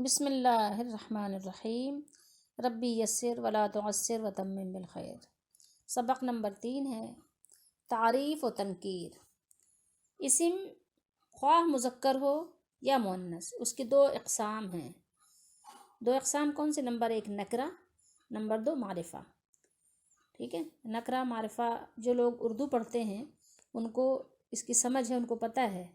بسم اللہ الرحمن الرحیم ربی یسر ولا تعسر وتمم بالخیر۔ سبق نمبر 3 ہے تعریف و تنکیر۔ اسم خواہ مذکر ہو یا مؤنث، اس کی 2 اقسام ہیں۔ 2 اقسام کون سے؟ نمبر 1 نکرہ، نمبر 2 معرفہ۔ ٹھیک ہے، نکرہ معرفہ جو لوگ اردو پڑھتے ہیں ان کو اس کی سمجھ ہے، ان کو پتہ ہے۔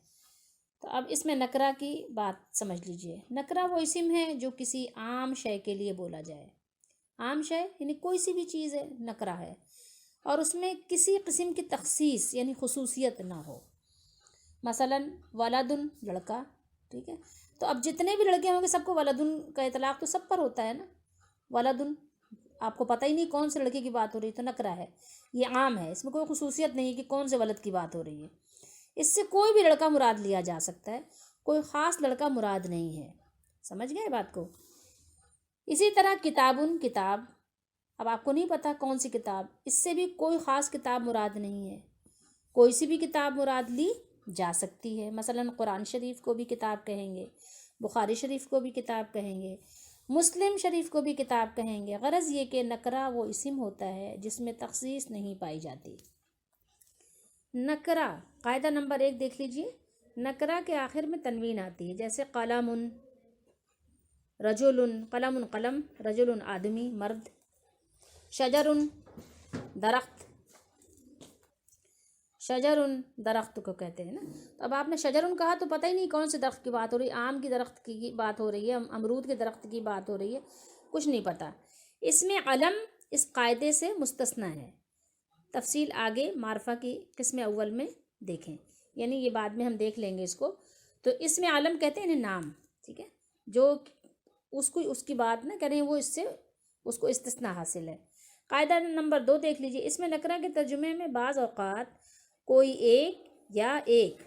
تو اب اس میں نکرہ کی بات سمجھ لیجئے۔ نکرہ وہ اسم ہے جو کسی عام شے کے لیے بولا جائے۔ عام شے یعنی کوئی سی بھی چیز ہے، نکرہ ہے، اور اس میں کسی قسم کی تخصیص یعنی خصوصیت نہ ہو۔ مثلاً ولدن لڑکا، ٹھیک ہے، تو اب جتنے بھی لڑکے ہوں گے سب کو ولدن کا اطلاق تو سب پر ہوتا ہے نا۔ ولدن آپ کو پتہ ہی نہیں کون سے لڑکے کی بات ہو رہی ہے، تو نکرہ ہے، یہ عام ہے، اس میں کوئی خصوصیت نہیں کہ کون سے ولد کی بات ہو رہی ہے۔ اس سے کوئی بھی لڑکا مراد لیا جا سکتا ہے، کوئی خاص لڑکا مراد نہیں ہے۔ سمجھ گئے بات کو؟ اسی طرح کتابن کتاب، اب آپ کو نہیں پتہ کون سی کتاب، اس سے بھی کوئی خاص کتاب مراد نہیں ہے، کوئی سی بھی کتاب مراد لی جا سکتی ہے۔ مثلاً قرآن شریف کو بھی کتاب کہیں گے، بخاری شریف کو بھی کتاب کہیں گے، مسلم شریف کو بھی کتاب کہیں گے۔ غرض یہ کہ نکرہ وہ اسم ہوتا ہے جس میں تخصیص نہیں پائی جاتی۔ نکرہ قاعدہ نمبر 1 دیکھ لیجئے۔ نکرہ کے آخر میں تنوین آتی ہے، جیسے قلم رجل، قلم قلم، رجل آدمی مرد، شجر درخت، شجر درخت کو کہتے ہیں نا۔ تو اب آپ نے شجر کہا تو پتہ ہی نہیں کون سے درخت کی بات ہو رہی ہے، آم کی درخت کی بات ہو رہی ہے، امرود کے درخت کی بات ہو رہی ہے، کچھ نہیں پتہ۔ اس میں علم اس قاعدے سے مستثنیٰ ہے، تفصیل آگے معرفہ کی قسم اول میں دیکھیں، یعنی یہ بعد میں ہم دیکھ لیں گے اس کو۔ تو اس میں علم کہتے ہیں یعنی نام، ٹھیک ہے، جو اس کی بات نہ کریں، وہ اس سے اس کو استثناء حاصل ہے۔ قاعدہ نمبر 2 دیکھ لیجئے۔ اس میں نکرہ کے ترجمے میں بعض اوقات کوئی ایک یا ایک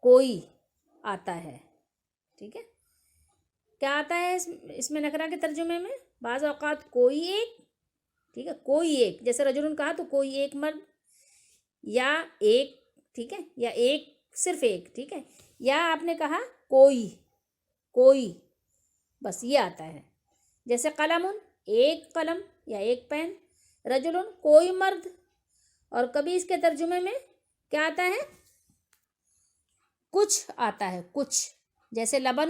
کوئی آتا ہے، ٹھیک ہے۔ کیا آتا ہے اس میں نکرہ کے ترجمے میں؟ بعض اوقات کوئی ایک، ٹھیک ہے، کوئی ایک، جیسے رجل کہا تو کوئی ایک مرد، یا ایک، ٹھیک ہے، یا ایک، صرف ایک، ٹھیک ہے، یا آپ نے کہا کوئی، کوئی، بس یہ آتا ہے۔ جیسے قلم ایک قلم یا ایک پین، رجل کوئی مرد، اور کبھی اس کے ترجمے میں کیا آتا ہے؟ کچھ آتا ہے، کچھ، جیسے لبن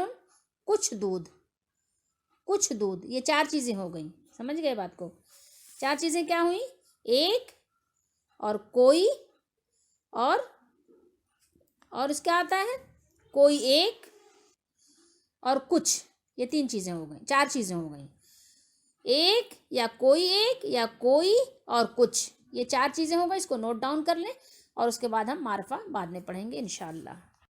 کچھ دودھ، کچھ دودھ، یہ 4 چیزیں ہو گئیں۔ سمجھ گئے بات کو؟ 4 چیزیں کیا ہوئیں؟ ایک اور کوئی اور اس کیا آتا ہے؟ کوئی ایک اور کچھ، یہ 3 چیزیں ہو گئیں، 4 چیزیں ہو گئیں۔ ایک یا کوئی اور کچھ، یہ 4 چیزیں ہو گئیں، اس کو نوٹ ڈاؤن کر لیں، اور اس کے بعد ہم معرفہ بعد میں پڑھیں گے انشاءاللہ۔